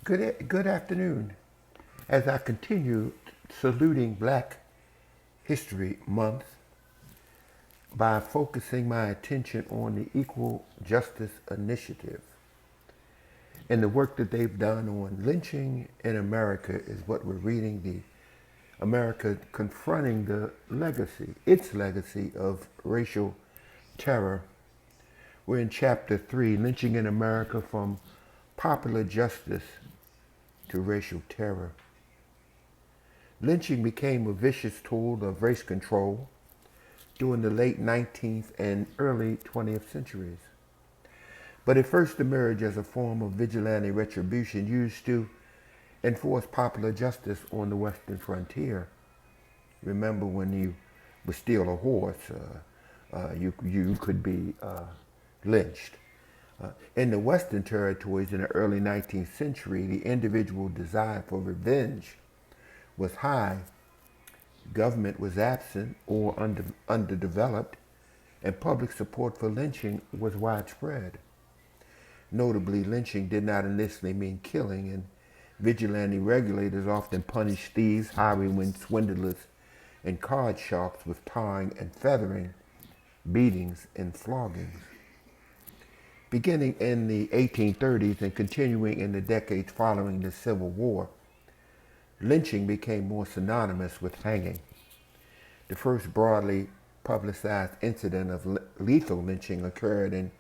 Good afternoon. As I continue saluting Black History Month by focusing my attention on the Equal Justice Initiative and the work that they've done on lynching in America is what we're reading, the America confronting its legacy of racial terror. We're in chapter 3, Lynching in America from Popular Justice to Racial Terror. Lynching became a vicious tool of race control during the late 19th and early 20th centuries. But it first emerged as a form of vigilante retribution used to enforce popular justice on the western frontier. Remember when you would steal a horse, you could be lynched. In the Western territories in the early 19th century, the individual desire for revenge was high, government was absent or underdeveloped, and public support for lynching was widespread. Notably, lynching did not initially mean killing, and vigilante regulators often punished thieves, highwaymen, swindlers, and card sharks with tarring and feathering, beatings, and floggings. Beginning in the 1830s and continuing in the decades following the Civil War, lynching became more synonymous with hanging. The first broadly publicized incident of lethal lynching occurred in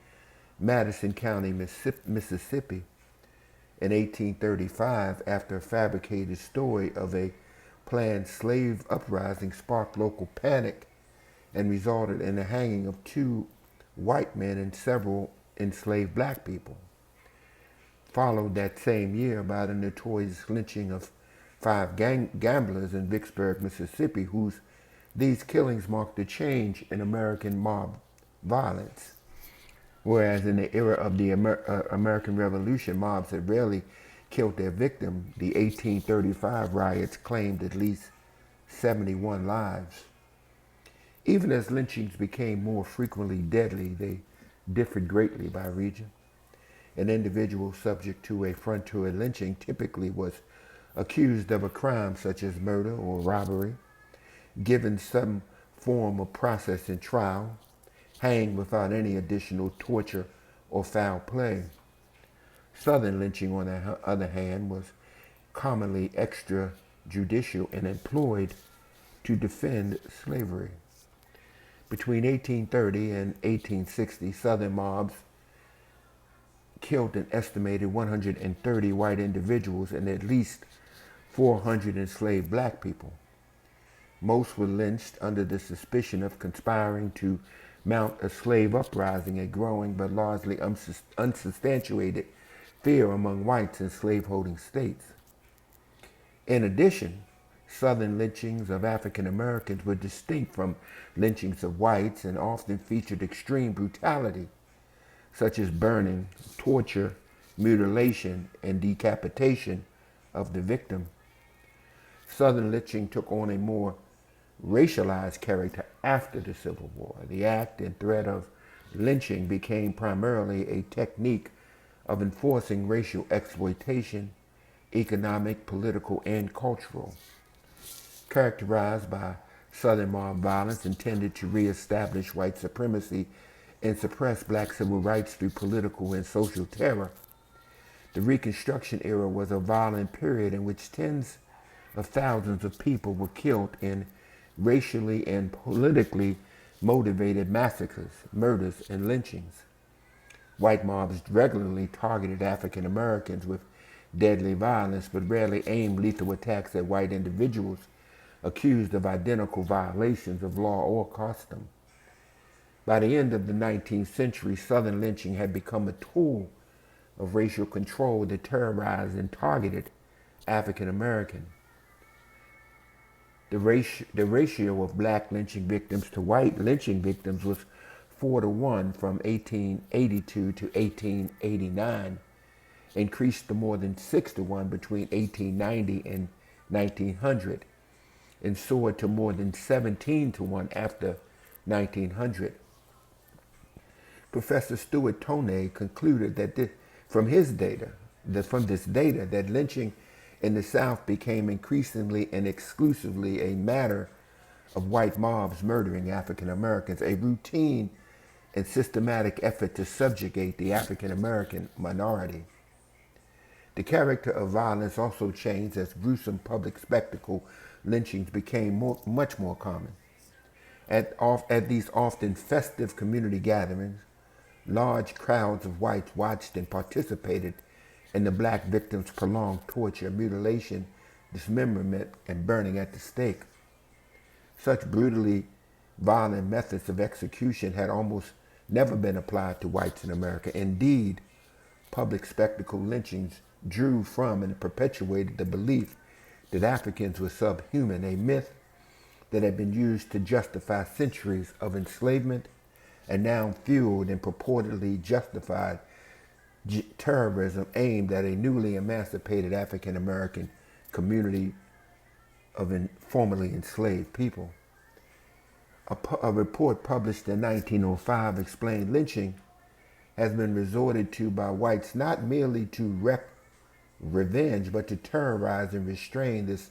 Madison County, Mississippi in 1835 after a fabricated story of a planned slave uprising sparked local panic and resulted in the hanging of 2 white men and several enslaved black people. Followed that same year by the notorious lynching of 5 gamblers in Vicksburg, Mississippi, these killings marked a change in American mob violence. Whereas in the era of the American Revolution, mobs had rarely killed their victim, the 1835 riots claimed at least 71 lives. Even as lynchings became more frequently deadly, they differed greatly by region. An individual subject to a frontier lynching typically was accused of a crime such as murder or robbery, given some form of process and trial, hanged without any additional torture or foul play. Southern lynching, on the other hand, was commonly extrajudicial and employed to defend slavery. Between 1830 and 1860, Southern mobs killed an estimated 130 white individuals and at least 400 enslaved black people. Most were lynched under the suspicion of conspiring to mount a slave uprising, a growing but largely unsubstantiated fear among whites in slaveholding states. In addition, Southern lynchings of African Americans were distinct from lynchings of whites and often featured extreme brutality, such as burning, torture, mutilation, and decapitation of the victim. Southern lynching took on a more racialized character after the Civil War. The act and threat of lynching became primarily a technique of enforcing racial exploitation, economic, political, and cultural. Characterized by Southern mob violence intended to reestablish white supremacy and suppress black civil rights through political and social terror, the Reconstruction era was a violent period in which tens of thousands of people were killed in racially and politically motivated massacres, murders, and lynchings. White mobs regularly targeted African Americans with deadly violence, but rarely aimed lethal attacks at white individuals accused of identical violations of law or custom. By the end of the 19th century, Southern lynching had become a tool of racial control that terrorized and targeted African Americans. The ratio of black lynching victims to white lynching victims was 4-to-1 from 1882 to 1889, increased to more than 6-to-1 between 1890 and 1900, and soared to more than 17-to-1 after 1900. Professor Stuart Toney concluded that from his data from this data that lynching in the South became increasingly and exclusively a matter of white mobs murdering African Americans, a routine and systematic effort to subjugate the African American minority. The character of violence also changed as gruesome public spectacle lynchings became much more common. At these often festive community gatherings, large crowds of whites watched and participated in the black victims' prolonged torture, mutilation, dismemberment, and burning at the stake. Such brutally violent methods of execution had almost never been applied to whites in America. Indeed, public spectacle lynchings drew from and perpetuated the belief that Africans were subhuman, a myth that had been used to justify centuries of enslavement and now fueled and purportedly justified terrorism aimed at a newly emancipated African American community of formerly enslaved people. A report published in 1905 explained lynching has been resorted to by whites not merely to wreak revenge, but to terrorize and restrain this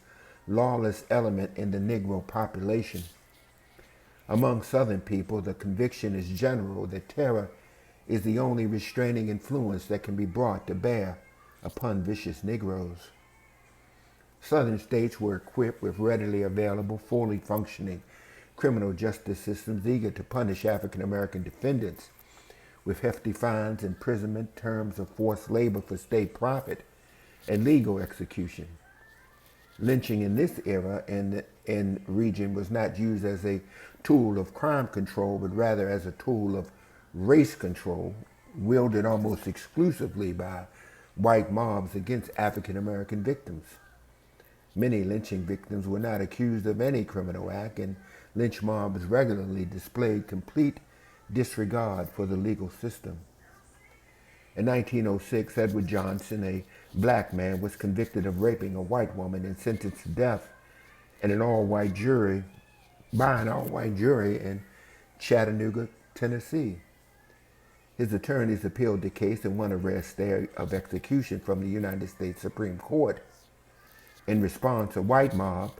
lawless element in the Negro population. Among Southern people, the conviction is general that terror is the only restraining influence that can be brought to bear upon vicious Negroes. Southern states were equipped with readily available, fully functioning criminal justice systems eager to punish African American defendants with hefty fines, imprisonment, terms of forced labor for state profit, and legal execution. Lynching in this era and region was not used as a tool of crime control, but rather as a tool of race control, wielded almost exclusively by white mobs against African American victims. Many lynching victims were not accused of any criminal act, and lynch mobs regularly displayed complete disregard for the legal system. In 1906, Edward Johnson, a black man, was convicted of raping a white woman and sentenced to death by an all-white jury in Chattanooga, Tennessee. His attorneys appealed the case and won a rare stay of execution from the United States Supreme Court. In response, a white mob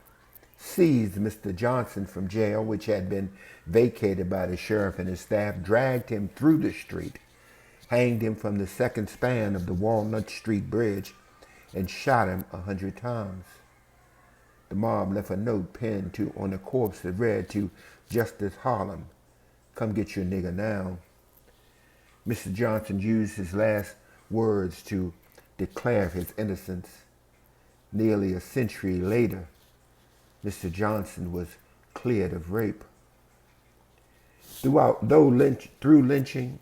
seized Mr. Johnson from jail, which had been vacated by the sheriff and his staff, dragged him through the street, hanged him from the second span of the Walnut Street Bridge, and shot him 100 times. The mob left a note pinned on the corpse that read, "To Justice Harlem, come get your nigger now." Mr. Johnson used his last words to declare his innocence. Nearly a century later, Mr. Johnson was cleared of rape. Through lynching,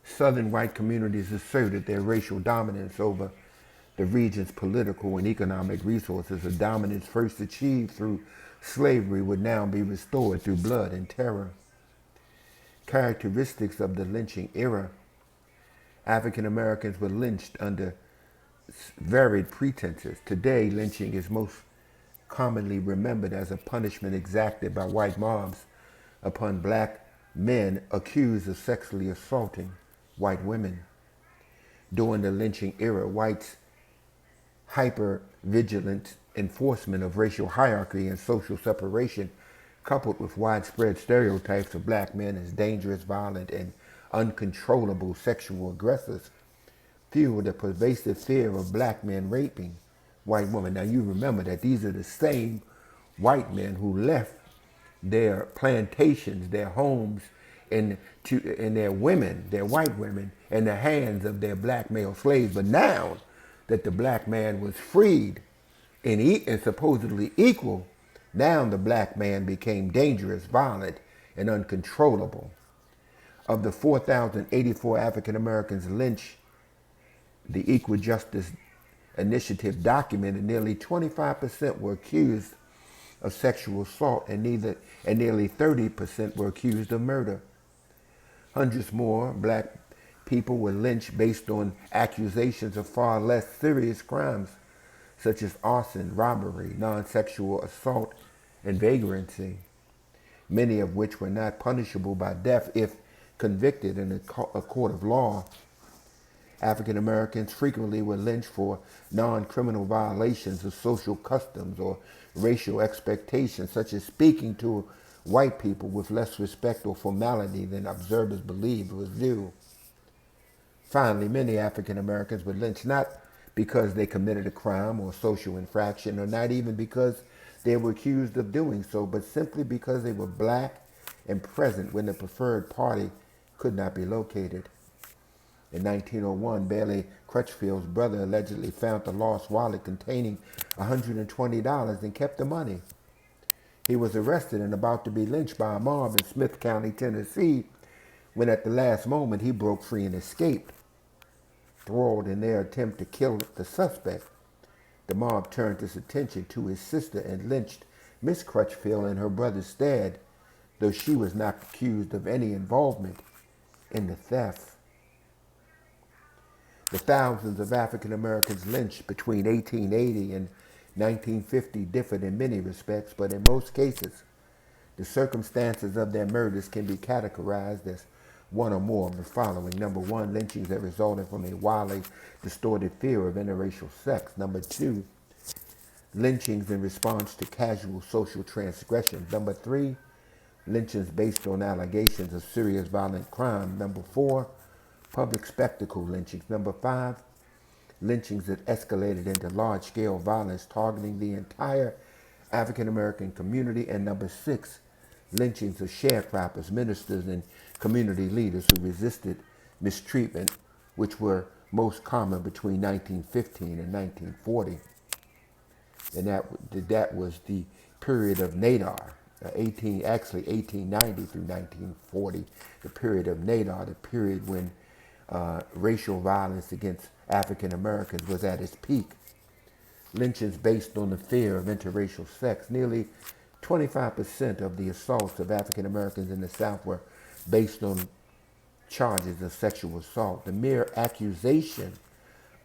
Southern white communities asserted their racial dominance over the region's political and economic resources. A dominance first achieved through slavery would now be restored through blood and terror. Characteristics of the lynching era: African Americans were lynched under varied pretenses. Today, lynching is most commonly remembered as a punishment exacted by white mobs upon black men accused of sexually assaulting white women. During the lynching era, whites' hyper-vigilant enforcement of racial hierarchy and social separation, coupled with widespread stereotypes of black men as dangerous, violent, and uncontrollable sexual aggressors, fueled a pervasive fear of black men raping white women. Now you remember that these are the same white men who left their plantations, their homes, and their women, their white women, in the hands of their black male slaves. But now that the black man was freed and supposedly equal, now the black man became dangerous, violent, and uncontrollable. Of the 4,084 African Americans lynched, the Equal Justice Initiative documented nearly 25% were accused of sexual assault, and nearly 30% were accused of murder. Hundreds more black people were lynched based on accusations of far less serious crimes, such as arson, robbery, non-sexual assault, and vagrancy, many of which were not punishable by death if convicted in a court of law. African Americans frequently were lynched for non-criminal violations of social customs or racial expectations, such as speaking to white people with less respect or formality than observers believed was due. Finally, many African Americans were lynched not because they committed a crime or social infraction, or not even because they were accused of doing so, but simply because they were black and present when the preferred party could not be located. In 1901, Bailey Crutchfield's brother allegedly found the lost wallet containing $120 and kept the money. He was arrested and about to be lynched by a mob in Smith County, Tennessee, when at the last moment he broke free and escaped. Thwarted in their attempt to kill the suspect, the mob turned its attention to his sister and lynched Miss Crutchfield in her brother's stead, though she was not accused of any involvement in the theft. The thousands of African Americans lynched between 1880 and 1950 differed in many respects, but in most cases, the circumstances of their murders can be categorized as one or more of the following. Number one, lynchings that resulted from a wildly distorted fear of interracial sex. Number two, lynchings in response to casual social transgressions. Number three, lynchings based on allegations of serious violent crime. Number four, public spectacle lynchings. Number five, lynchings that escalated into large-scale violence targeting the entire African American community. And number six, lynchings of sharecroppers, ministers, and community leaders who resisted mistreatment, which were most common between 1915 and 1940. And that was the period of Nadar, 1890 through 1940, the period of Nadar, the period when racial violence against African Americans was at its peak. Lynchings based on the fear of interracial sex. Nearly 25% of the assaults of African Americans in the South were based on charges of sexual assault. The mere accusation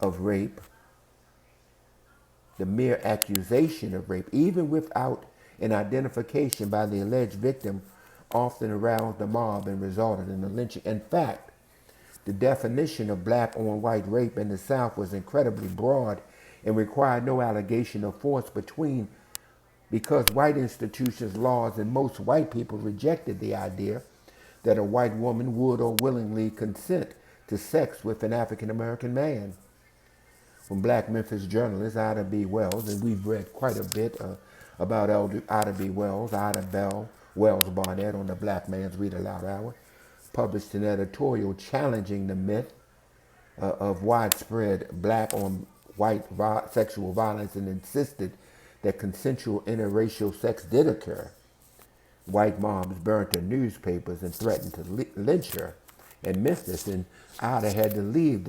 of rape, even without an identification by the alleged victim, often aroused the mob and resulted in a lynching. In fact, the definition of black on white rape in the South was incredibly broad and required no allegation of force because white institutions, laws, and most white people rejected the idea that a white woman would or willingly consent to sex with an African American man. When black Memphis journalist Ida B. Wells, and we've read quite a bit about Ida B. Wells, Ida Bell Wells Barnett on the Black Man's Read Aloud Hour, published an editorial challenging the myth of widespread black on white sexual violence and insisted that consensual interracial sex did occur. White mobs burned her newspapers and threatened to lynch her in Memphis, and Ida had to leave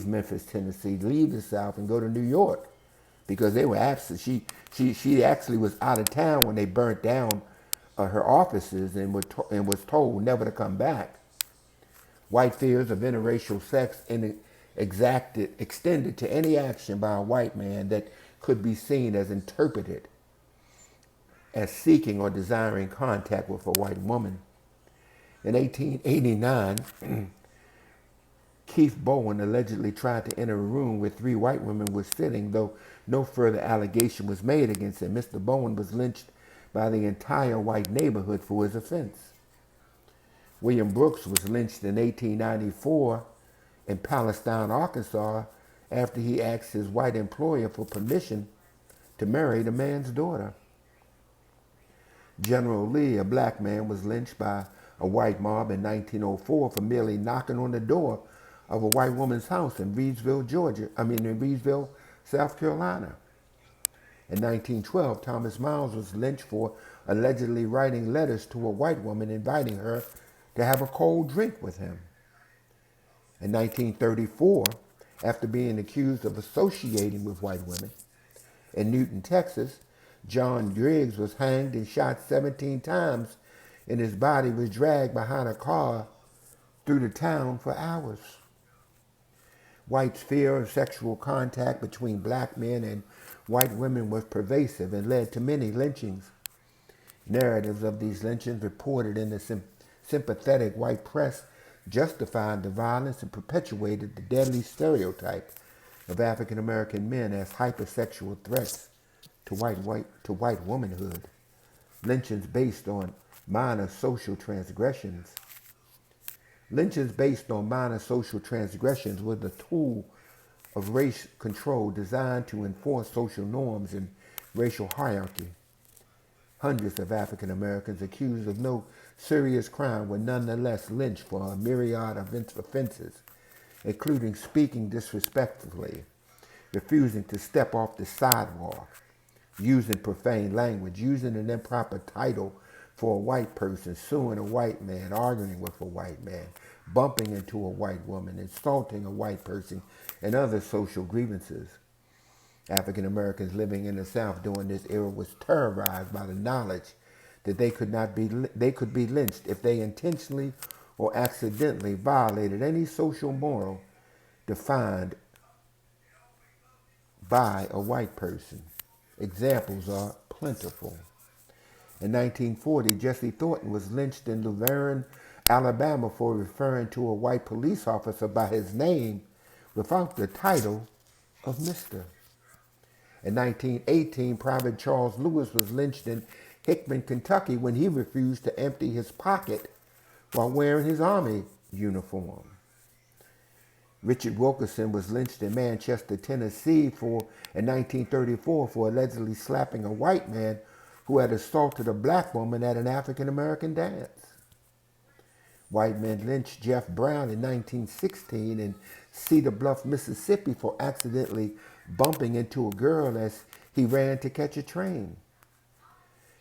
Memphis, Tennessee, leave the South, and go to New York because they were absent. She actually was out of town when they burnt down her offices and was told never to come back. White fears of interracial sex extended to any action by a white man that could be seen as interpreted as seeking or desiring contact with a white woman. In 1889, Keith Bowen allegedly tried to enter a room where three white women were sitting, though no further allegation was made against him. Mr. Bowen was lynched by the entire white neighborhood for his offense. William Brooks was lynched in 1894 in Palestine, Arkansas, after he asked his white employer for permission to marry the man's daughter. General Lee, a black man, was lynched by a white mob in 1904 for merely knocking on the door of a white woman's house in Reedsville, South Carolina. In 1912, Thomas Miles was lynched for allegedly writing letters to a white woman inviting her to have a cold drink with him. In 1934, after being accused of associating with white women, in Newton, Texas, John Griggs was hanged and shot 17 times, and his body was dragged behind a car through the town for hours. White's fear of sexual contact between black men and white women was pervasive and led to many lynchings. Narratives of these lynchings reported in the sympathetic white press justified the violence and perpetuated the deadly stereotype of African American men as hypersexual threats to white womanhood. Lynchings based on minor social transgressions. Lynchings based on minor social transgressions was the tool of race control designed to enforce social norms and racial hierarchy. Hundreds of African Americans accused of no serious crime were nonetheless lynched for a myriad of offenses, including speaking disrespectfully, refusing to step off the sidewalk, using profane language, using an improper title for a white person, suing a white man, arguing with a white man, bumping into a white woman, insulting a white person, and other social grievances. African Americans living in the South during this era was terrorized by the knowledge that they could be lynched if they intentionally or accidentally violated any social moral defined by a white person. Examples are plentiful. In 1940, Jesse Thornton was lynched in Laverne, Alabama for referring to a white police officer by his name without the title of Mr. In 1918, Private Charles Lewis was lynched in Hickman, Kentucky when he refused to empty his pocket while wearing his army uniform. Richard Wilkerson was lynched in Manchester, Tennessee in 1934 for allegedly slapping a white man who had assaulted a black woman at an African American dance. White men lynched Jeff Brown in 1916 in Cedar Bluff, Mississippi for accidentally bumping into a girl as he ran to catch a train.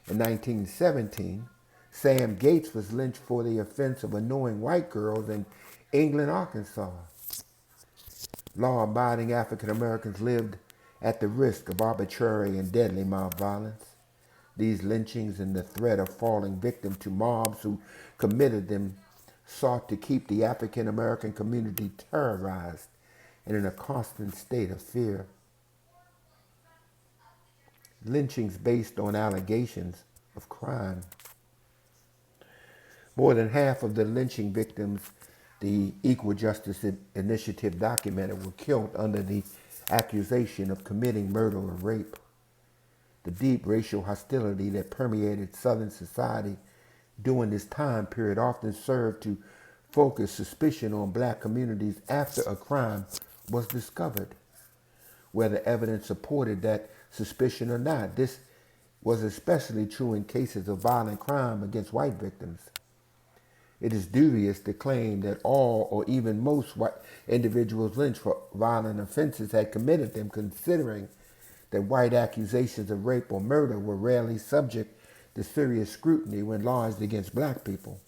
In 1917, Sam Gates was lynched for the offense of annoying white girls in England, Arkansas. Law-abiding African Americans lived at the risk of arbitrary and deadly mob violence. These lynchings and the threat of falling victim to mobs who committed them sought to keep the African American community terrorized and in a constant state of fear. Lynchings based on allegations of crime. More than half of the lynching victims the Equal Justice Initiative documented were killed under the accusation of committing murder or rape. The deep racial hostility that permeated Southern society during this time period often served to focus suspicion on black communities after a crime was discovered. Whether evidence supported that suspicion or not, this was especially true in cases of violent crime against white victims. It is dubious to claim that all or even most white individuals lynched for violent offenses had committed them, considering that white accusations of rape or murder were rarely subject to serious scrutiny when lodged against black people.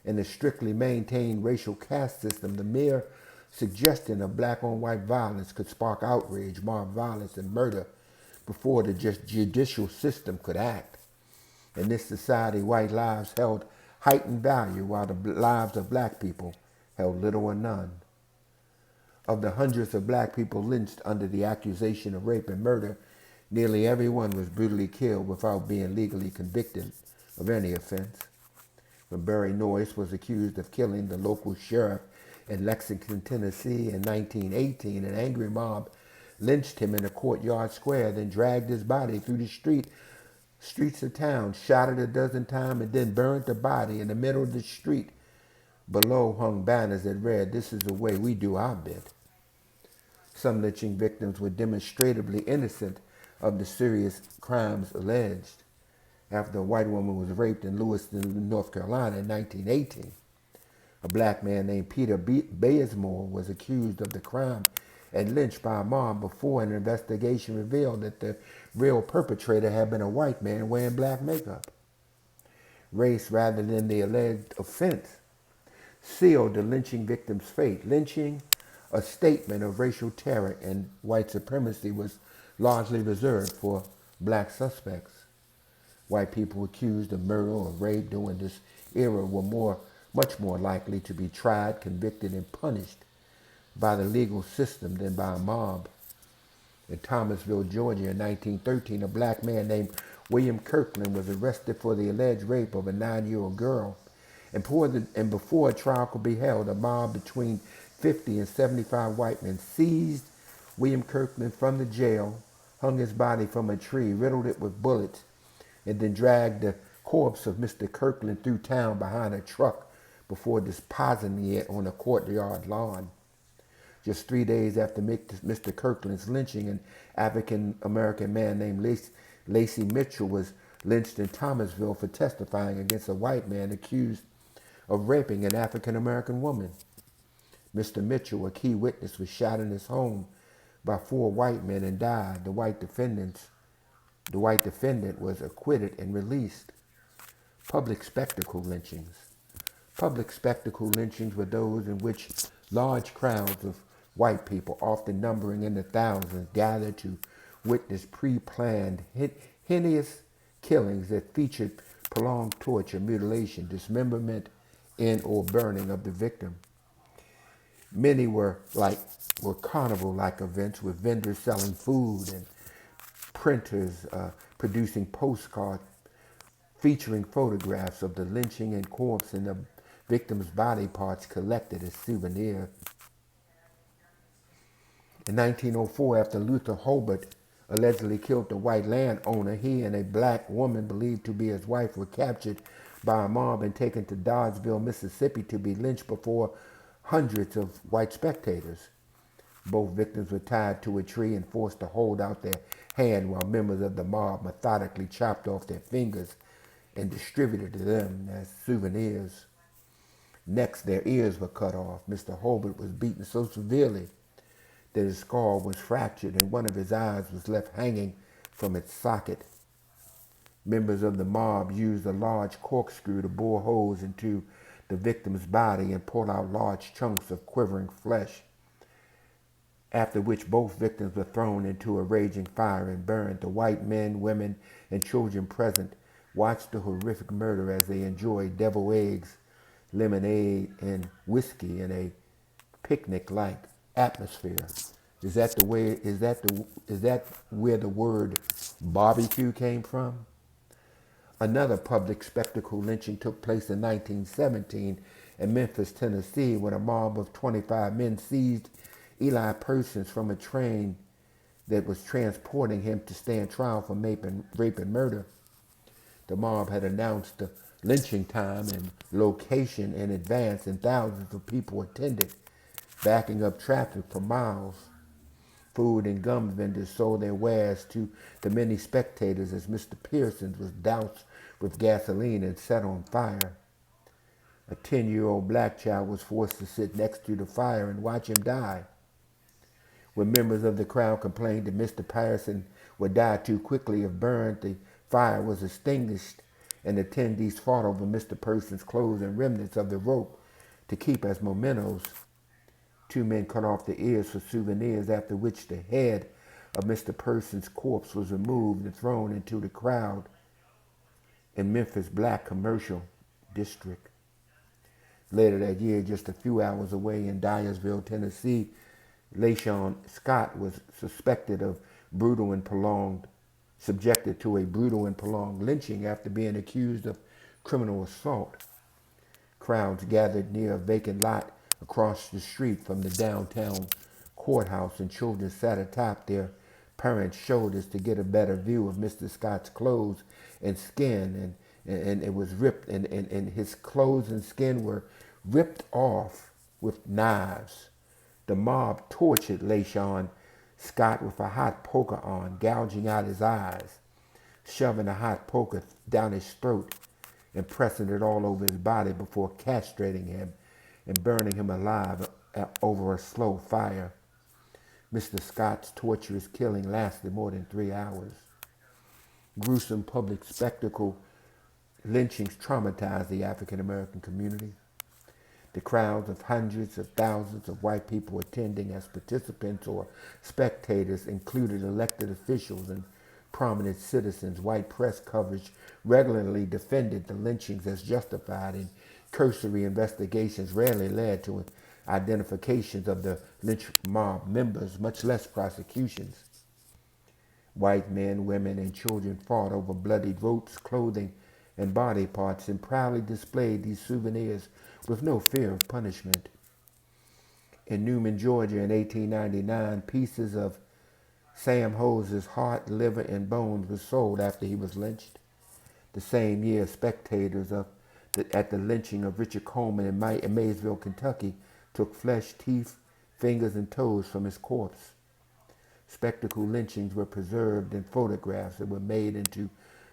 In the strictly maintained racial caste system, the mere suggestion of black-on-white violence could spark outrage, mob violence, and murder before the judicial system could act. In this society, white lives held heightened value while the lives of black people held little or none. Of the hundreds of black people lynched under the accusation of rape and murder, nearly everyone was brutally killed without being legally convicted of any offense. When Barry Noyce was accused of killing the local sheriff in Lexington, Tennessee in 1918, an angry mob lynched him in a courtyard square, then dragged his body through the streets of town, shot it a dozen times, and then burned the body in the middle of the street. Below hung banners that read, "This is the way we do our bit." Some lynching victims were demonstratively innocent of the serious crimes alleged. After a white woman was raped in Lewiston, North Carolina in 1918, a black man named Peter Bazemore was accused of the crime and lynched by a mob before an investigation revealed that the real perpetrator had been a white man wearing black makeup. Race, rather than the alleged offense, sealed the lynching victim's fate. Lynching, a statement of racial terror and white supremacy, was largely reserved for black suspects. White people accused of murder or rape during this era were much more likely to be tried, convicted, and punished by the legal system than by a mob. In Thomasville, Georgia in 1913, a black man named William Kirkland was arrested for the alleged rape of a 9-year-old girl And before a trial could be held, a mob between 50 and 75 white men seized William Kirkland from the jail, hung his body from a tree, riddled it with bullets, and then dragged the corpse of Mr. Kirkland through town behind a truck before depositing it on a courtyard lawn. Just 3 days after Mr. Kirkland's lynching, an African-American man named Lacey Mitchell was lynched in Thomasville for testifying against a white man accused of raping an African-American woman. Mr. Mitchell, a key witness, was shot in his home by 4 white men and died. The white defendant was acquitted and released. Public spectacle lynchings. Public spectacle lynchings were those in which large crowds of white people, often numbering in the thousands, gathered to witness pre-planned, heinous killings that featured prolonged torture, mutilation, dismemberment, and or burning of the victim. Many were carnival-like events with vendors selling food and printers producing postcards featuring photographs of the lynching and corpse and the victim's body parts collected as souvenirs. In 1904, after Luther Hobart allegedly killed a white landowner, he and a black woman believed to be his wife were captured by a mob and taken to Doddsville, Mississippi to be lynched before hundreds of white spectators. Both victims were tied to a tree and forced to hold out their hand while members of the mob methodically chopped off their fingers and distributed them as souvenirs. Next, their ears were cut off. Mr. Hobart was beaten so severely that his skull was fractured and one of his eyes was left hanging from its socket. Members of the mob used a large corkscrew to bore holes into the victim's body and pull out large chunks of quivering flesh, after which both victims were thrown into a raging fire and burned. The white men, women, and children present watched the horrific murder as they enjoyed deviled eggs, lemonade, and whiskey in a picnic-like atmosphere. Is that where the word barbecue came from? Another public spectacle lynching took place in 1917 in Memphis, Tennessee, when a mob of 25 men seized Eli Persons from a train that was transporting him to stand trial for rape and murder. The mob had announced the lynching time and location in advance, and thousands of people attended, backing up traffic for miles. Food and gum vendors sold their wares to the many spectators as Mr. Pearson was doused with gasoline and set on fire. A 10-year-old black child was forced to sit next to the fire and watch him die. When members of the crowd complained that Mr. Pearson would die too quickly if burned, the fire was extinguished and attendees fought over Mr. Pearson's clothes and remnants of the rope to keep as mementos. 2 men cut off the ears for souvenirs, after which the head of Mr. Pearson's corpse was removed and thrown into the crowd in Memphis' Black Commercial District. Later that year, just a few hours away in Dyersville, Tennessee, Lynching Scott was suspected of subjected to a brutal and prolonged lynching after being accused of criminal assault. Crowds gathered near a vacant lot across the street from the downtown courthouse, and children sat atop their parents' shoulders to get a better view of Mr. Scott's clothes and skin, and it was ripped, and his clothes and skin were ripped off with knives. The mob tortured Lynching Scott with a hot poker on, gouging out his eyes, shoving a hot poker down his throat, and pressing it all over his body before castrating him and burning him alive over a slow fire. Mr. Scott's torturous killing lasted more than 3 hours. Gruesome public spectacle lynchings traumatized the African American community. The crowds of hundreds of thousands of white people attending as participants or spectators included elected officials and prominent citizens. White press coverage regularly defended the lynchings as justified, and cursory investigations rarely led to identifications of the lynch mob members, much less prosecutions. White men, women, and children fought over bloodied ropes, clothing, and body parts and proudly displayed these souvenirs with no fear of punishment. In Newman, Georgia in 1899, pieces of Sam Hose's heart, liver, and bones were sold after he was lynched. The same year, spectators at the lynching of Richard Coleman in Maysville, Kentucky, took flesh, teeth, fingers, and toes from his corpse. Spectacle lynchings were preserved in photographs that were made into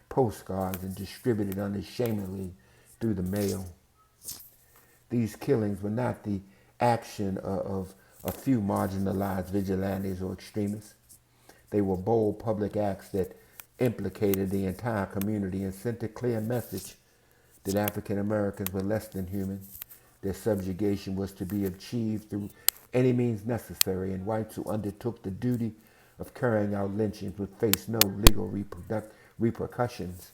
postcards and distributed unashamedly through the mail. These killings were not the action of a few marginalized vigilantes or extremists. They were bold public acts that implicated the entire community and sent a clear message that African Americans were less than human. Their subjugation was to be achieved through any means necessary, and whites who undertook the duty of carrying out lynchings would face no legal repercussions.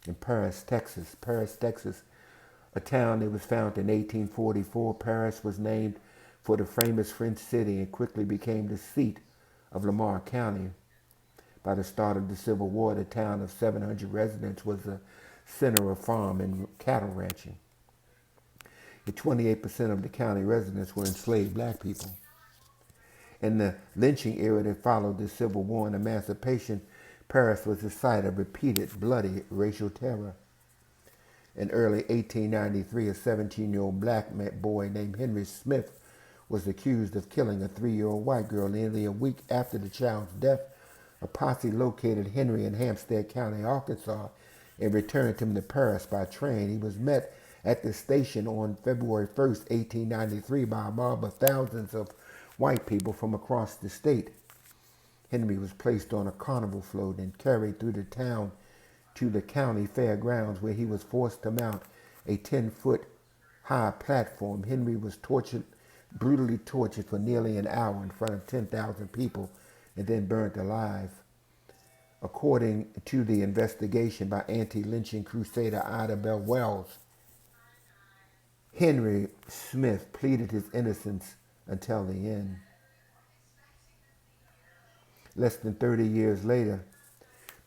In Paris, Texas, a town that was founded in 1844, Paris was named for the famous French city and quickly became the seat of Lamar County. By the start of the Civil War, the town of 700 residents was a center of farm and cattle ranching. 28% of the county residents were enslaved black people. In the lynching era that followed the Civil War and emancipation, Paris was the site of repeated bloody racial terror. In early 1893, a 17-year-old black boy named Henry Smith was accused of killing a 3-year-old white girl. Nearly a week after the child's death, a posse located Henry in Hampstead County, Arkansas, and returned him to Paris by train. He was met at the station on February 1st, 1893, by a mob of thousands of white people from across the state. Henry was placed on a carnival float and carried through the town to the county fairgrounds, where he was forced to mount a 10-foot high platform. Henry was brutally tortured for nearly an hour in front of 10,000 people and then burnt alive. According to the investigation by anti-lynching crusader Ida Bell Wells, Henry Smith pleaded his innocence until the end. Less than 30 years later,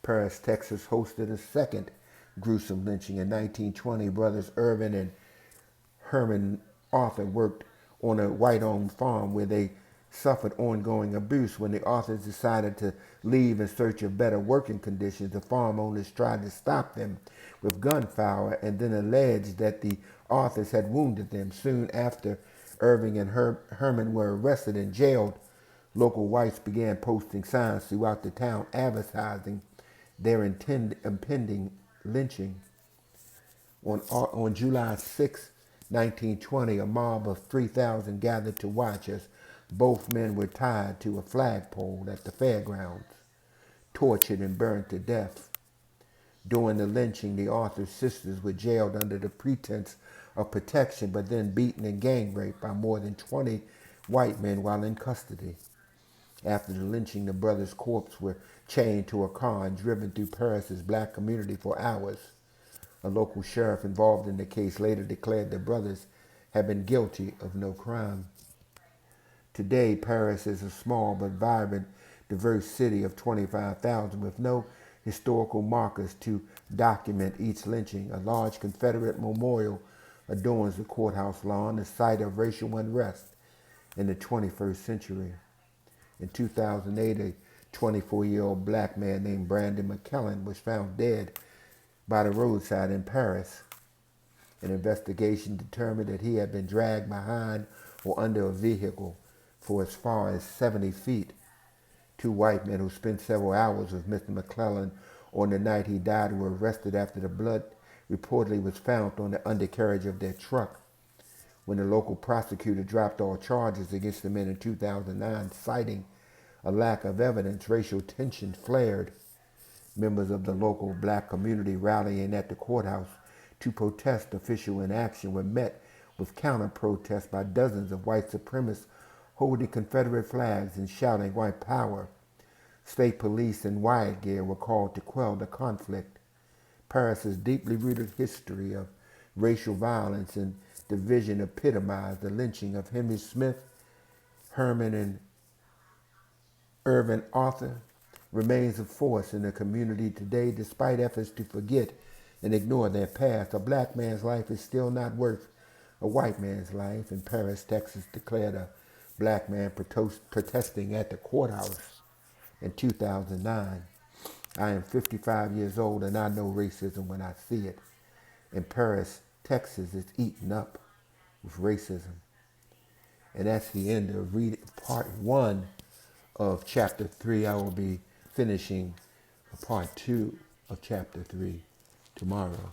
Paris, Texas hosted a second gruesome lynching. In 1920, brothers Irvin and Herman Arthur worked on a white-owned farm where they suffered ongoing abuse. When the Arthurs decided to leave in search of better working conditions, the farm owners tried to stop them with gunfire and then alleged that the Arthurs had wounded them. Soon after Irving and Herman were arrested and jailed, local whites began posting signs throughout the town advertising their impending lynching. On July 6, 1920, a mob of 3,000 gathered to watch as both men were tied to a flagpole at the fairgrounds, tortured and burned to death. During the lynching, the Arthur sisters were jailed under the pretense of protection, but then beaten and gang raped by more than 20 white men while in custody. After the lynching, the brothers' corpses were chained to a car and driven through Paris's black community for hours. A local sheriff involved in the case later declared the brothers had been guilty of no crime. Today, Paris is a small but vibrant, diverse city of 25,000 with no historical markers to document each lynching. A large Confederate memorial adorns the courthouse lawn, the site of racial unrest in the 21st century. In 2008, a 24-year-old black man named Brandon McKellen was found dead by the roadside in Paris. An investigation determined that he had been dragged behind or under a vehicle for as far as 70 feet. Two white men who spent several hours with Mr. McClellan on the night he died were arrested after the blood reportedly was found on the undercarriage of their truck. When the local prosecutor dropped all charges against the men in 2009, citing a lack of evidence, racial tension flared. Members of the local black community rallying at the courthouse to protest official inaction were met with counter-protests by dozens of white supremacists holding Confederate flags and shouting white power. State police and riot gear were called to quell the conflict. Paris's deeply rooted history of racial violence and division epitomized the lynching of Henry Smith, Herman, and Irvin Arthur remains a force in the community today. Despite efforts to forget and ignore their past. A black man's life is still not worth a white man's life. In Paris, Texas declared a black man protesting at the courthouse in 2009. I am 55 years old and I know racism when I see it. In Paris, Texas is eaten up with racism. And that's the end of part 1 of chapter 3. I will be finishing part 2 of chapter 3 tomorrow.